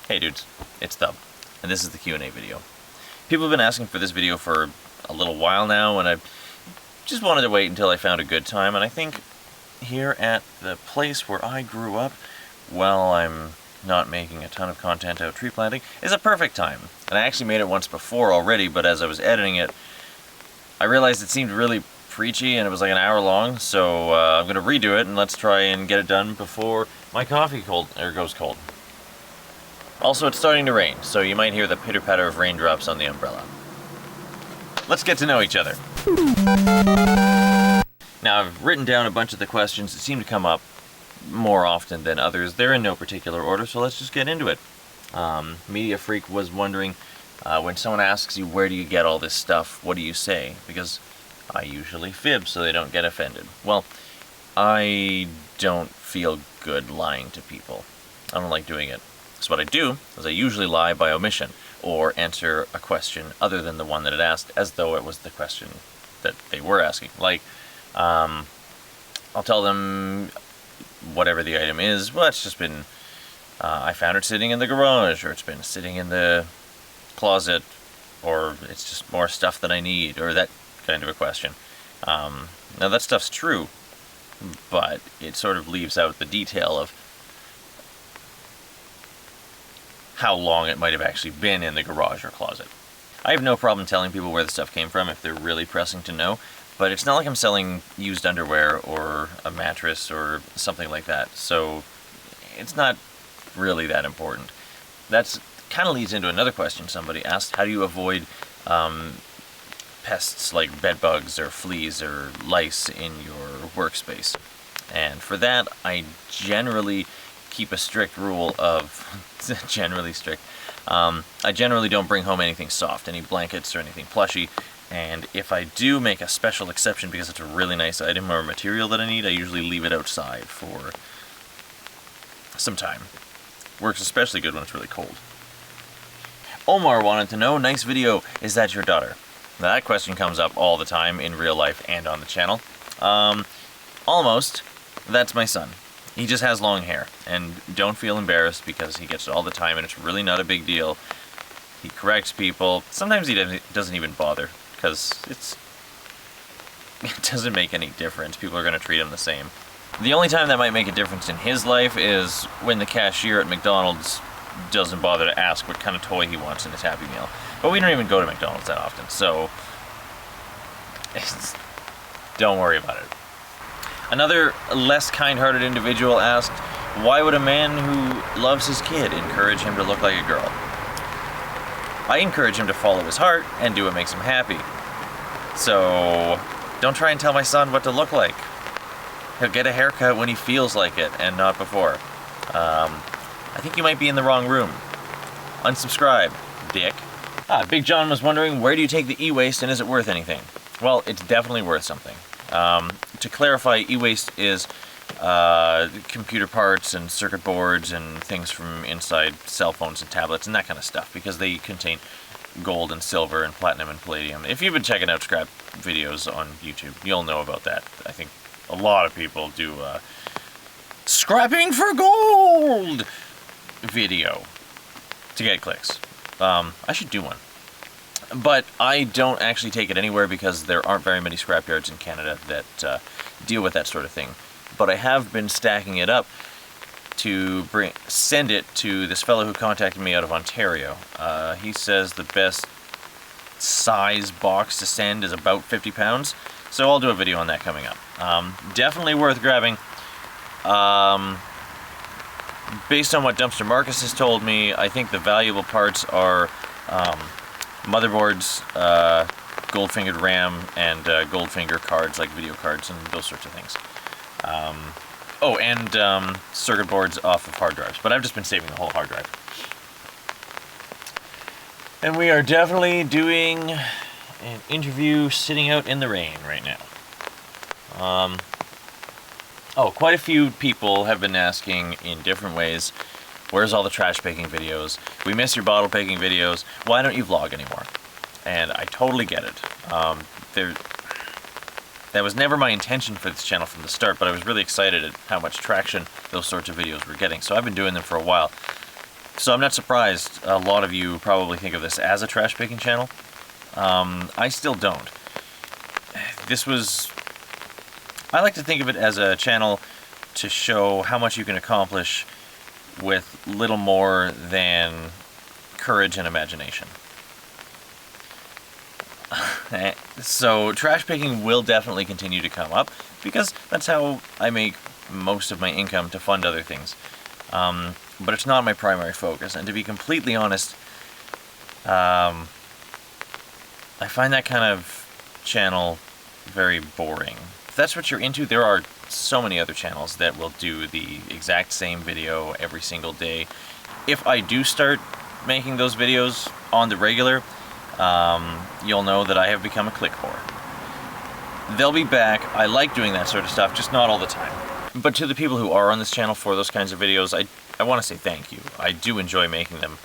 Hey dudes, it's Thub, and this is the Q&A video. People have been asking for this video for a little while now, and I just wanted to wait until I found a good time, and I think here at the place where I grew up, while I'm not making a ton of content out tree planting, is a perfect time. And I actually made it once before already, but as I was editing it, I realized it seemed really preachy and it was like an hour long, so I'm going to redo it and let's try and get it done before my coffee goes cold. Also, it's starting to rain, so you might hear the pitter-patter of raindrops on the umbrella. Let's get to know each other. Now, I've written down a bunch of the questions that seem to come up more often than others. They're in no particular order, so let's just get into it. Media Freak was wondering, when someone asks you, where do you get all this stuff, what do you say? Because I usually fib so they don't get offended. Well, I don't feel good lying to people. I don't like doing it. So what I do is I usually lie by omission, or answer a question other than the one that it asked, as though it was the question that they were asking. Like, I'll tell them whatever the item is. Well, it's just been, I found it sitting in the garage, or it's been sitting in the closet, or it's just more stuff that I need, or that kind of a question. Now that stuff's true, but it sort of leaves out the detail of how long it might have actually been in the garage or closet. I have no problem telling people where the stuff came from if they're really pressing to know, but it's not like I'm selling used underwear or a mattress or something like that, so it's not really that important. That's kind of leads into another question somebody asked: how do you avoid pests like bedbugs or fleas or lice in your workspace? And for that, I generally keep a strict rule of generally strict. I generally don't bring home anything soft, any blankets or anything plushy, and if I do make a special exception because it's a really nice item or material that I need, I usually leave it outside for some time. Works especially good when it's really cold. Omar wanted to know, nice video, is that your daughter? Now that question comes up all the time in real life and on the channel. Almost. That's my son. He just has long hair, and don't feel embarrassed because he gets it all the time and it's really not a big deal. He corrects people. Sometimes he doesn't even bother because it doesn't make any difference. People are going to treat him the same. The only time that might make a difference in his life is when the cashier at McDonald's doesn't bother to ask what kind of toy he wants in his Happy Meal. But we don't even go to McDonald's that often, so don't worry about it. Another less kind-hearted individual asked, why would a man who loves his kid encourage him to look like a girl? I encourage him to follow his heart and do what makes him happy. So don't try and tell my son what to look like. He'll get a haircut when he feels like it and not before. I think you might be in the wrong room. Unsubscribe, dick. Big John was wondering, where do you take the e-waste and is it worth anything? Well, it's definitely worth something. To clarify, e-waste is computer parts and circuit boards and things from inside cell phones and tablets and that kind of stuff, because they contain gold and silver and platinum and palladium. If you've been checking out scrap videos on YouTube, you'll know about that. I think a lot of people do scrapping for gold video to get clicks. I should do one. But I don't actually take it anywhere because there aren't very many scrapyards in Canada that deal with that sort of thing. But I have been stacking it up to send it to this fellow who contacted me out of Ontario. He says the best size box to send is about 50 pounds, so I'll do a video on that coming up. Definitely worth grabbing. Based on what Dumpster Marcus has told me, I think the valuable parts are motherboards, gold-fingered RAM, and gold-finger cards, like video cards and those sorts of things. And circuit boards off of hard drives, but I've just been saving the whole hard drive. And we are definitely doing an interview sitting out in the rain right now. Quite a few people have been asking in different ways, where's all the trash picking videos? We miss your bottle picking videos. Why don't you vlog anymore? And I totally get it. That was never my intention for this channel from the start, but I was really excited at how much traction those sorts of videos were getting. So I've been doing them for a while. So I'm not surprised a lot of you probably think of this as a trash picking channel. I still don't. I like to think of it as a channel to show how much you can accomplish with little more than courage and imagination. So trash picking will definitely continue to come up because that's how I make most of my income to fund other things. But it's not my primary focus, and to be completely honest, I find that kind of channel very boring. If that's what you're into, there are so many other channels that will do the exact same video every single day. If I do start making those videos on the regular, you'll know that I have become a click whore. They'll be back. I like doing that sort of stuff, just not all the time. But to the people who are on this channel for those kinds of videos, I want to say thank you. I do enjoy making them.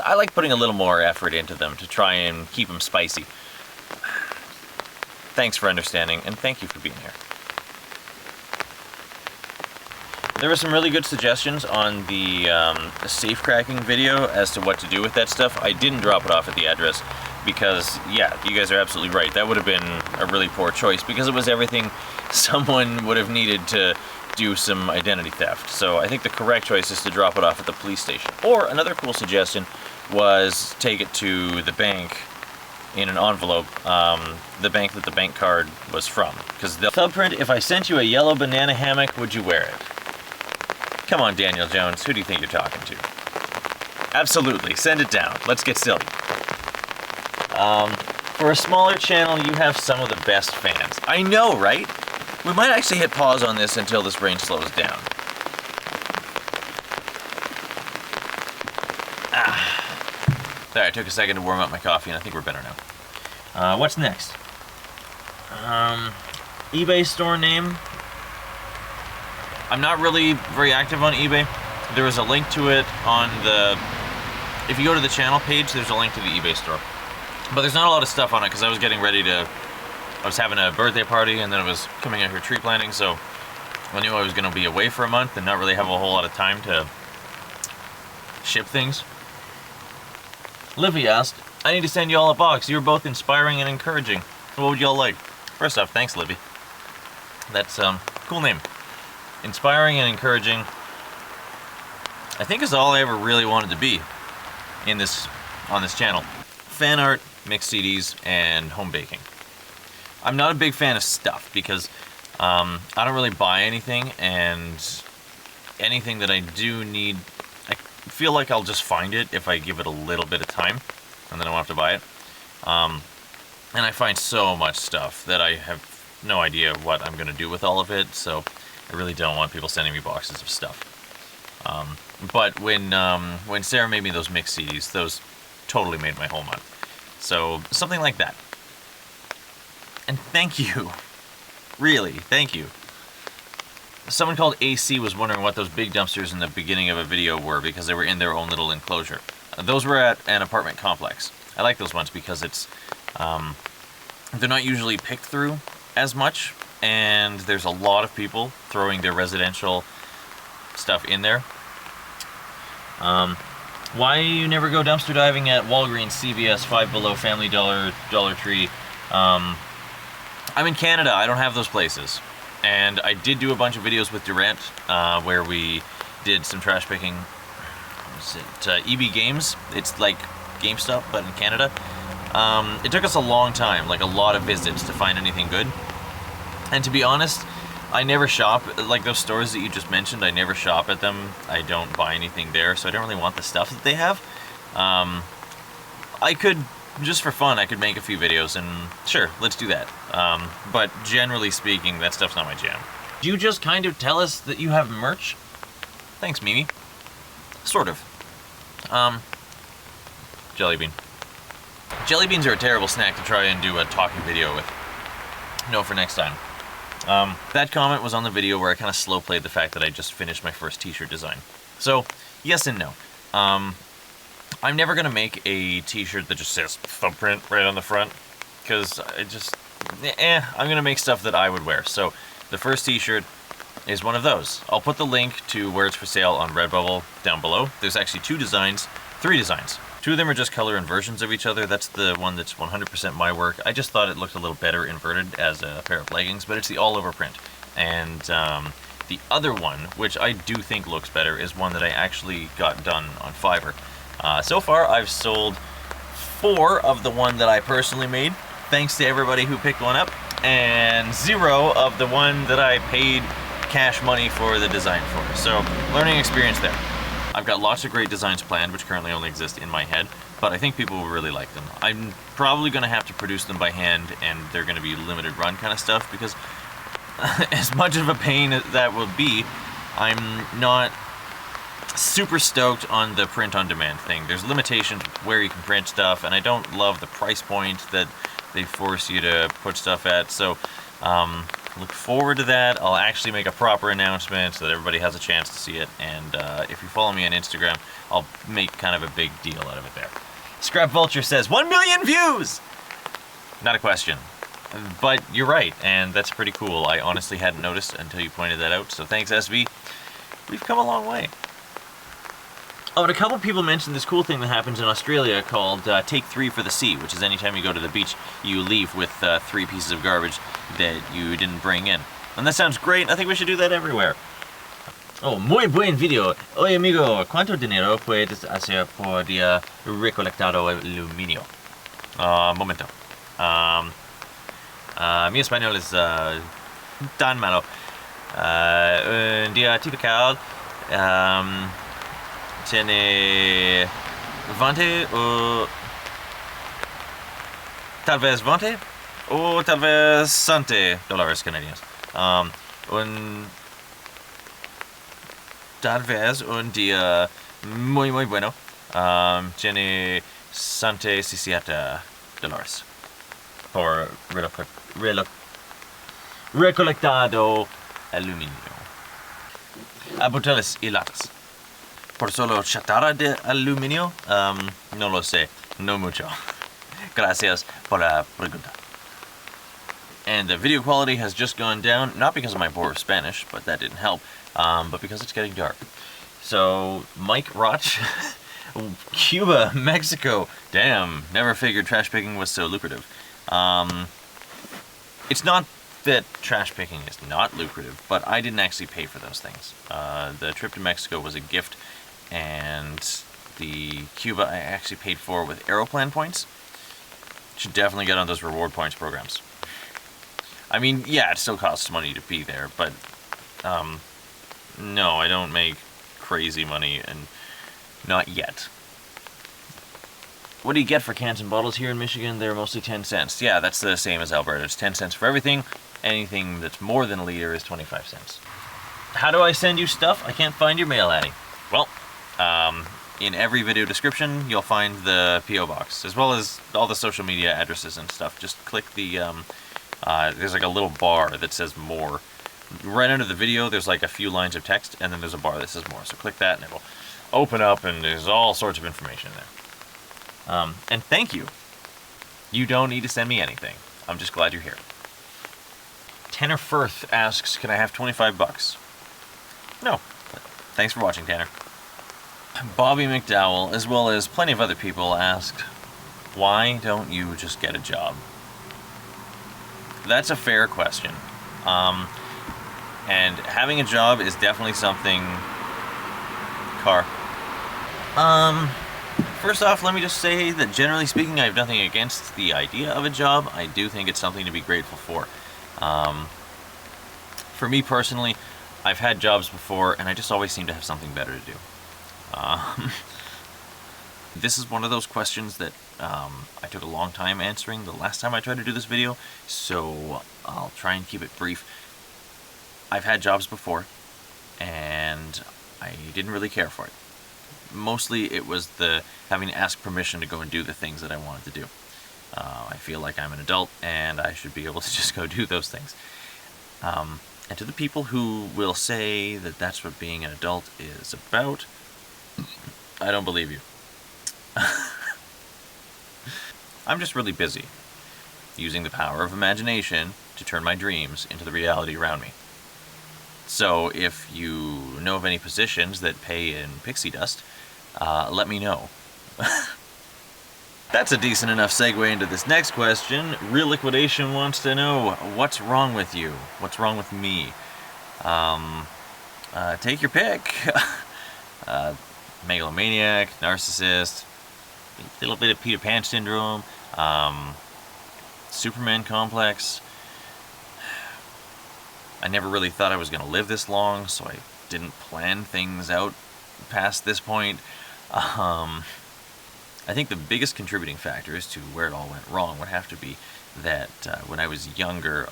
I like putting a little more effort into them to try and keep them spicy. Thanks for understanding, and thank you for being here. There were some really good suggestions on the safe cracking video as to what to do with that stuff. I didn't drop it off at the address because, yeah, you guys are absolutely right. That would have been a really poor choice because it was everything someone would have needed to do some identity theft. So I think the correct choice is to drop it off at the police station. Or another cool suggestion was take it to the bank in an envelope, the bank that the bank card was from. Because the Thubprint, if I sent you a yellow banana hammock, would you wear it? Come on, Daniel Jones, who do you think you're talking to? Absolutely, send it down. Let's get silly. For a smaller channel, you have some of the best fans. I know, right? We might actually hit pause on this until this rain slows down. Sorry, it took a second to warm up my coffee, and I think we're better now. What's next? eBay store name. I'm not really very active on eBay. There is a link to it on the... If you go to the channel page, there's a link to the eBay store. But there's not a lot of stuff on it because I was getting ready to... I was having a birthday party and then I was coming out here tree planting, so I knew I was going to be away for a month and not really have a whole lot of time to ship things. Livy asked, I need to send you all a box. You were both inspiring and encouraging. What would y'all like? First off, thanks, Livy. That's cool name. Inspiring and encouraging, I think, is all I ever really wanted to be on this channel. Fan art, mixed CDs, and home baking. I'm not a big fan of stuff because I don't really buy anything, and anything that I do need, I feel like I'll just find it if I give it a little bit of time, and then I won't have to buy it. And I find so much stuff that I have no idea what I'm going to do with all of it, so I really don't want people sending me boxes of stuff. But when Sarah made me those mix CDs, those totally made my whole month. So something like that. And thank you. Really, thank you. Someone called AC was wondering what those big dumpsters in the beginning of a video were because they were in their own little enclosure. Those were at an apartment complex. I like those ones because it's they're not usually picked through as much, and there's a lot of people throwing their residential stuff in there. Why you never go dumpster diving at Walgreens, CVS, Five Below, Family Dollar, Dollar Tree? I'm in Canada, I don't have those places. And I did do a bunch of videos with Durant where we did some trash picking. What was it? EB Games. It's like GameStop, but in Canada. It took us a long time, like a lot of visits to find anything good. And to be honest, I never shop, like those stores that you just mentioned, I never shop at them. I don't buy anything there, so I don't really want the stuff that they have. I could, just for fun, I could make a few videos, and sure, let's do that. But generally speaking, that stuff's not my jam. Do you just kind of tell us that you have merch? Thanks, Mimi. Sort of. Jelly bean. Jelly beans are a terrible snack to try and do a talking video with. No, for next time. That comment was on the video where I kind of slow played the fact that I just finished my first t-shirt design. So, yes and no. I'm never going to make a t-shirt that just says Thubprint right on the front, because I just, I'm going to make stuff that I would wear. So, the first t-shirt is one of those. I'll put the link to where it's for sale on Redbubble down below. There's actually three designs. Two of them are just color inversions of each other. That's the one that's 100% my work. I just thought it looked a little better inverted as a pair of leggings, but it's the all-over print. And the other one, which I do think looks better, is one that I actually got done on Fiverr. So far, I've sold 4 of the one that I personally made, thanks to everybody who picked one up, and 0 of the one that I paid cash money for the design for. So, learning experience there. I've got lots of great designs planned, which currently only exist in my head, but I think people will really like them. I'm probably going to have to produce them by hand, and they're going to be limited run kind of stuff, because as much of a pain as that will be, I'm not super stoked on the print on demand thing. There's limitations where you can print stuff, and I don't love the price point that they force you to put stuff at, so look forward to that. I'll actually make a proper announcement so that everybody has a chance to see it, and if you follow me on Instagram, I'll make kind of a big deal out of it there. Scrap Vulture says, 1 million views! Not a question. But you're right, and that's pretty cool. I honestly hadn't noticed until you pointed that out, so thanks, SB. We've come a long way. Oh, and a couple people mentioned this cool thing that happens in Australia called Take 3 for the Sea, which is anytime you go to the beach, you leave with 3 pieces of garbage that you didn't bring in. And that sounds great. I think we should do that everywhere. Oh, muy buen video. Oye, amigo, ¿cuánto dinero puedes hacer por día recolectado aluminio? Momento. Mi español es tan malo. Un día typical tiene 20 o tal vez 20 o tal vez $100 canadienses. Tal vez un día muy bueno tiene $167 por recolectado aluminio. A botellas y latas. Por solo chatarra de aluminio, no lo sé, no mucho. Gracias por la pregunta. And the video quality has just gone down, not because of my poor Spanish, but that didn't help, but because it's getting dark. So, Mike Roch, Cuba, Mexico. Damn, never figured trash picking was so lucrative. It's not that trash picking is not lucrative, but I didn't actually pay for those things. The trip to Mexico was a gift, and the Cuba I actually paid for with Aeroplan points. Should definitely get on those reward points programs. I mean, yeah, it still costs money to be there, but no, I don't make crazy money, and not yet. What do you get for cans and bottles here in Michigan? They're mostly 10 cents. Yeah, that's the same as Alberta. It's 10 cents for everything. Anything that's more than a liter is 25 cents. How do I send you stuff? I can't find your mail, Addy. Well, in every video description, you'll find the P.O. box, as well as all the social media addresses and stuff. Just click the, there's like a little bar that says more. Right under the video, there's like a few lines of text, and then there's a bar that says more. So click that, and it will open up, and there's all sorts of information in there. And thank you. You don't need to send me anything. I'm just glad you're here. Tanner Firth asks, can I have 25 bucks? No. Thanks for watching, Tanner. Bobby McDowell, as well as plenty of other people, asked, why don't you just get a job? That's a fair question. And having a job is definitely something... First off, let me just say that generally speaking, I have nothing against the idea of a job. I do think it's something to be grateful for. For me personally, I've had jobs before, and I just always seem to have something better to do. This is one of those questions that I took a long time answering the last time I tried to do this video, so I'll try and keep it brief. I've had jobs before, and I didn't really care for it. Mostly it was the having to ask permission to go and do the things that I wanted to do. I feel like I'm an adult and I should be able to just go do those things. And to the people who will say that that's what being an adult is about, I don't believe you. I'm just really busy, using the power of imagination to turn my dreams into the reality around me. So if you know of any positions that pay in pixie dust, let me know. That's a decent enough segue into this next question. Real Liquidation wants to know, what's wrong with you? What's wrong with me? Take your pick. Megalomaniac, narcissist, a little bit of Peter Pan syndrome, Superman complex. I never really thought I was going to live this long, so I didn't plan things out past this point. I think the biggest contributing factor as to where it all went wrong would have to be that when I was younger,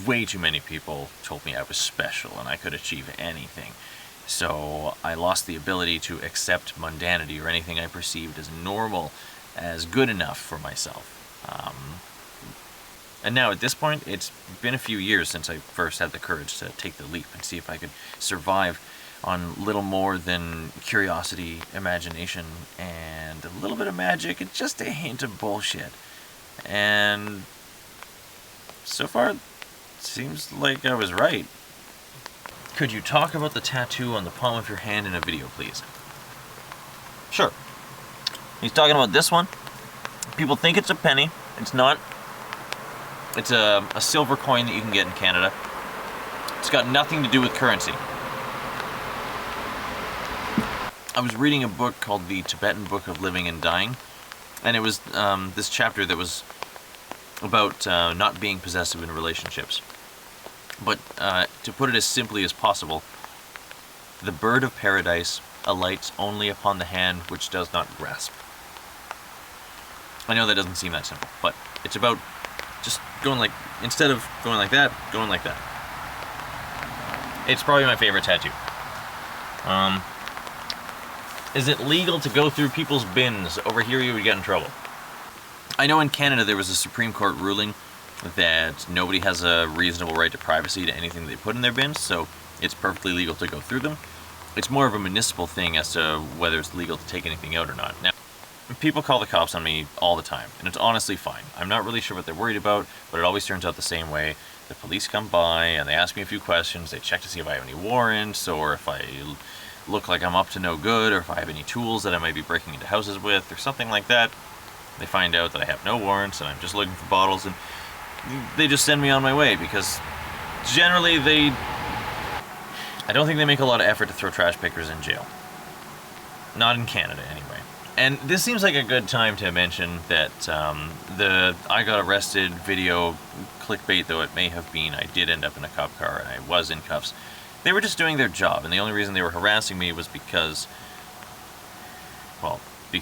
way too many people told me I was special and I could achieve anything. So I lost the ability to accept mundanity or anything I perceived as normal as good enough for myself. And now at this point, it's been a few years since I first had the courage to take the leap and see if I could survive on little more than curiosity, imagination, and a little bit of magic and just a hint of bullshit. And so far, it seems like I was right. Could you talk about the tattoo on the palm of your hand in a video, please? Sure. He's talking about this one. People think it's a penny. It's not. It's a silver coin that you can get in Canada. It's got nothing to do with currency. I was reading a book called The Tibetan Book of Living and Dying, and it was this chapter that was about not being possessive in relationships. But to put it as simply as possible, the bird of paradise alights only upon the hand which does not grasp. I know that doesn't seem that simple, but it's about just going like, instead of going like that, going like that. It's probably my favorite tattoo. Is it legal to go through people's bins? Over here you would get in trouble. I know in Canada there was a Supreme Court ruling that nobody has a reasonable right to privacy to anything they put in their bins, so it's perfectly legal to go through them. It's more of a municipal thing as to whether it's legal to take anything out or not. Now, people call the cops on me all the time, and it's honestly fine. I'm not really sure what they're worried about, but it always turns out the same way. The police come by and they ask me a few questions. They check to see if I have any warrants, or if I look like I'm up to no good, or if I have any tools that I might be breaking into houses with, or something like that. They find out that I have no warrants and I'm just looking for bottles, and they just send me on my way, because generally I don't think they make a lot of effort to throw trash pickers in jail. Not in Canada, anyway. And this seems like a good time to mention that the I got arrested video, clickbait though it may have been, I did end up in a cop car and I was in cuffs. They were just doing their job, and the only reason they were harassing me was because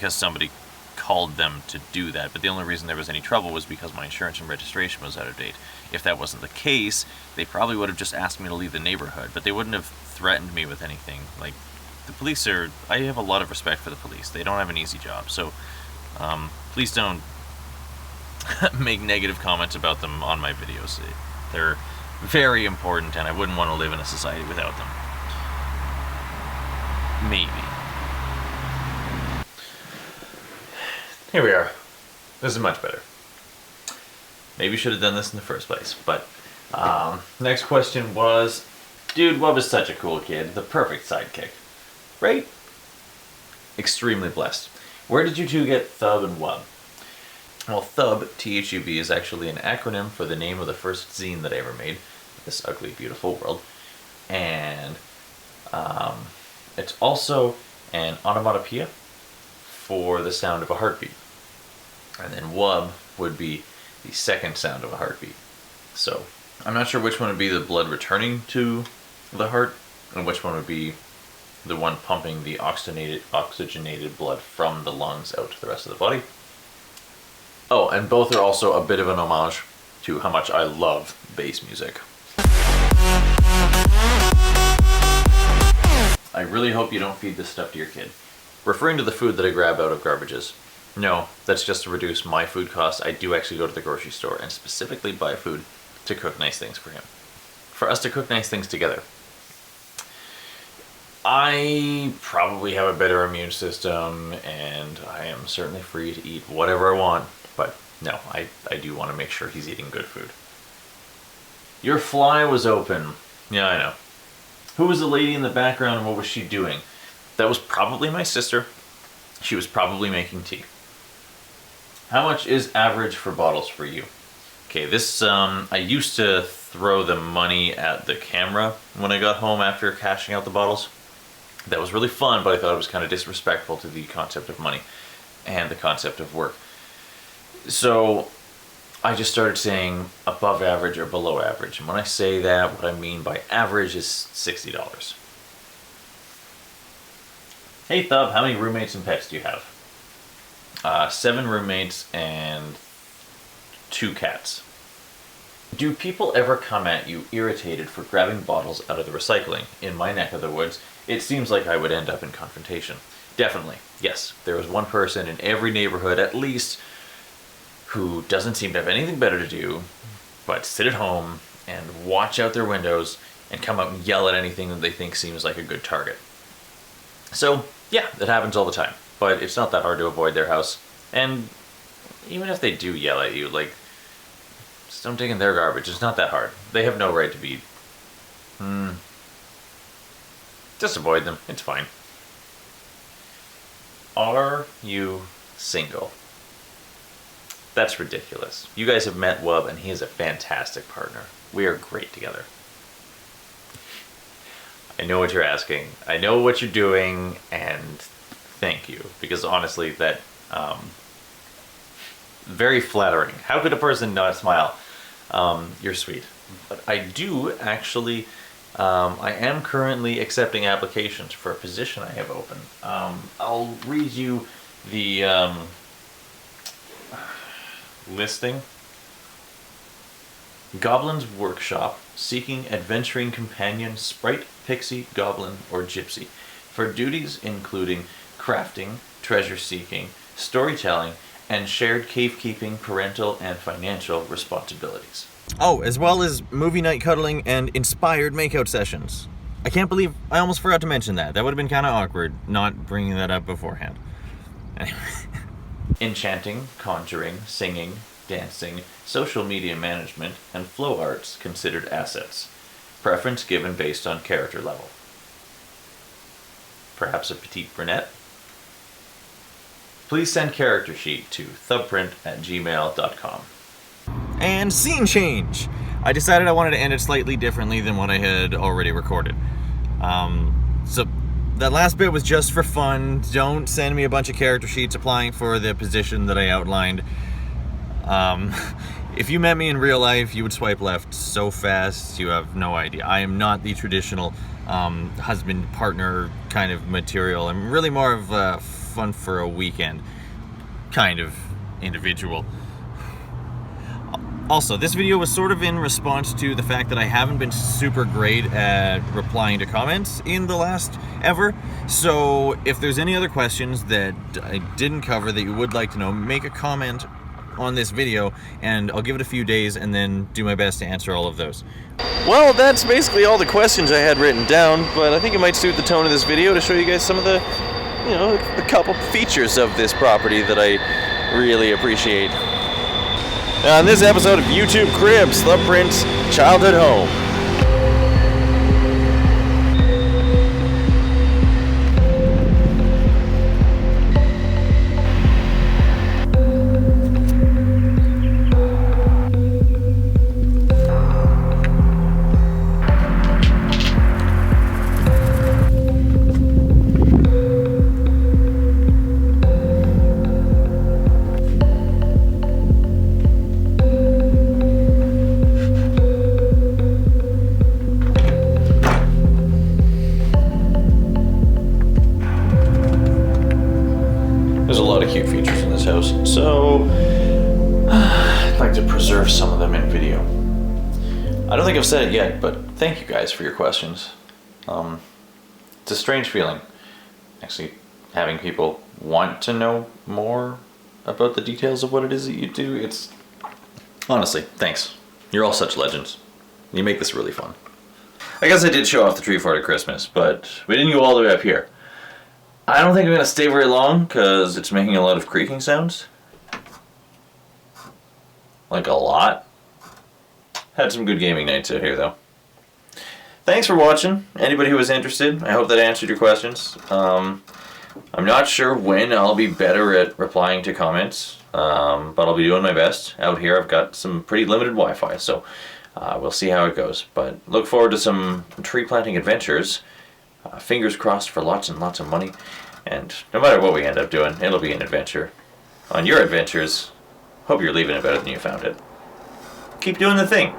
somebody called them to do that. But the only reason there was any trouble was because my insurance and registration was out of date. If that wasn't the case, they probably would have just asked me to leave the neighborhood, but they wouldn't have threatened me with anything. Like, the police I have a lot of respect for the police. They don't have an easy job, so please don't make negative comments about them on my videos. They're very important, and I wouldn't want to live in a society without them. Maybe. Here we are. This is much better. Maybe should have done this in the first place, but next question was, dude, Wub is such a cool kid, the perfect sidekick. Right? Extremely blessed. Where did you two get Thub and Wub? Well, Thub, T-H-U-B, is actually an acronym for the name of the first zine that I ever made, This Ugly Beautiful World. And it's also an onomatopoeia for the sound of a heartbeat. And then Wub would be the second sound of a heartbeat. So, I'm not sure which one would be the blood returning to the heart, and which one would be the one pumping the oxygenated blood from the lungs out to the rest of the body. Oh, and both are also a bit of an homage to how much I love bass music. I really hope you don't feed this stuff to your kid. Referring to the food that I grab out of garbages. No, that's just to reduce my food costs. I do actually go to the grocery store and specifically buy food to cook nice things for him. For us to cook nice things together. I probably have a better immune system, and I am certainly free to eat whatever I want, but no, I do want to make sure he's eating good food. Your fly was open. Yeah, I know. Who was the lady in the background and what was she doing? That was probably my sister. She was probably making tea. How much is average for bottles for you? Okay, this, I used to throw the money at the camera when I got home after cashing out the bottles. That was really fun, but I thought it was kind of disrespectful to the concept of money and the concept of work. So I just started saying above average or below average. And when I say that, what I mean by average is $60. Hey Thub, how many roommates and pets do you have? 7 roommates and 2 cats. Do people ever come at you irritated for grabbing bottles out of the recycling? In my neck of the woods, it seems like I would end up in confrontation. Definitely, yes. There was one person in every neighborhood, at least, who doesn't seem to have anything better to do but sit at home and watch out their windows and come out and yell at anything that they think seems like a good target. So, yeah, that happens all the time. But it's not that hard to avoid their house. And even if they do yell at you, like, just don't dig in their garbage. It's not that hard. They have no right to be... Just avoid them. It's fine. Are you single? That's ridiculous. You guys have met Wub, and he is a fantastic partner. We are great together. I know what you're asking. I know what you're doing, and thank you. Because honestly, that very flattering. How could a person not smile? You're sweet. But I do actually, I am currently accepting applications for a position I have open. I'll read you the listing. Goblin's Workshop, seeking adventuring companion, sprite, pixie, goblin, or gypsy, for duties including crafting, treasure seeking, storytelling, and shared cave-keeping, parental, and financial responsibilities. Oh, as well as movie night cuddling and inspired makeout sessions. I can't believe I almost forgot to mention that. That would have been kind of awkward, not bringing that up beforehand. Anyway. Enchanting, conjuring, singing, dancing, social media management, and flow arts considered assets. Preference given based on character level. Perhaps a petite brunette? Please send character sheet to thubprint@gmail.com. And scene change! I decided I wanted to end it slightly differently than what I had already recorded. So that last bit was just for fun. Don't send me a bunch of character sheets applying for the position that I outlined. If you met me in real life, you would swipe left so fast, you have no idea. I am not the traditional husband, partner kind of material. I'm really more of a fun for a weekend kind of individual. Also, this video was sort of in response to the fact that I haven't been super great at replying to comments in the last ever. So if there's any other questions that I didn't cover that you would like to know, make a comment on this video and I'll give it a few days and then do my best to answer all of those. Well, that's basically all the questions I had written down, but I think it might suit the tone of this video to show you guys some of the, you know, a couple features of this property that I really appreciate. On this episode of YouTube Cribs, Thubprint's childhood home. There's a lot of cute features in this house, so I'd like to preserve some of them in video. I don't think I've said it yet, but thank you guys for your questions. It's a strange feeling, actually, having people want to know more about the details of what it is that you do. It's honestly, thanks. You're all such legends. You make this really fun. I guess I did show off the tree fort at Christmas, but we didn't go all the way up here. I don't think I'm going to stay very long because it's making a lot of creaking sounds. Like a lot. Had some good gaming nights out here though. thanks for watching. Anybody who was interested, I hope that answered your questions. I'm not sure when I'll be better at replying to comments, but I'll be doing my best. Out here I've got some pretty limited Wi-Fi, so we'll see how it goes. But look forward to some tree planting adventures. Fingers crossed for lots and lots of money. And no matter what we end up doing, it'll be an adventure. On your adventures, hope you're leaving it better than you found it. Keep doing the thing.